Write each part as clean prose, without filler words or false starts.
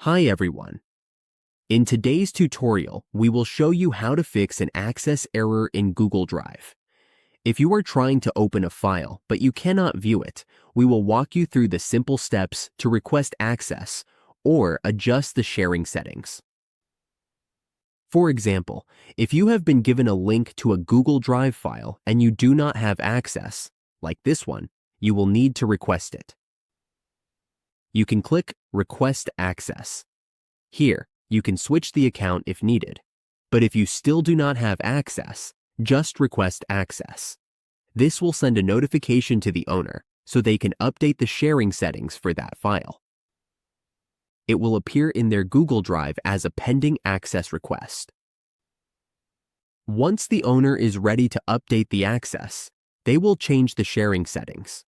Hi everyone. In today's tutorial, we will show you how to fix an access error in Google Drive. If you are trying to open a file but you cannot view it, we will walk you through the simple steps to request access or adjust the sharing settings. For example, if you have been given a link to a Google Drive file and you do not have access, like this one, you will need to request it. You can click Request Access. Here, you can switch the account if needed, but if you still do not have access, just request access. This will send a notification to the owner so they can update the sharing settings for that file. It will appear in their Google Drive as a pending access request. Once the owner is ready to update the access, they will change the sharing settings.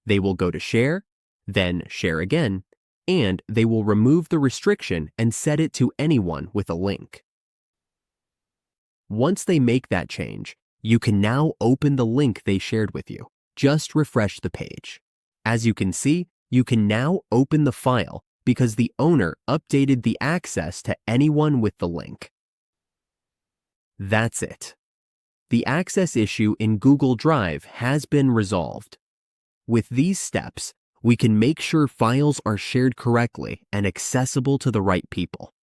They will go to Share, then Share again, and they will remove the restriction and set it to anyone with a link. Once they make that change, you can now open the link they shared with you. Just refresh the page. As you can see, you can now open the file because the owner updated the access to anyone with the link. That's it. The access issue in Google Drive has been resolved. With these steps, we can make sure files are shared correctly and accessible to the right people.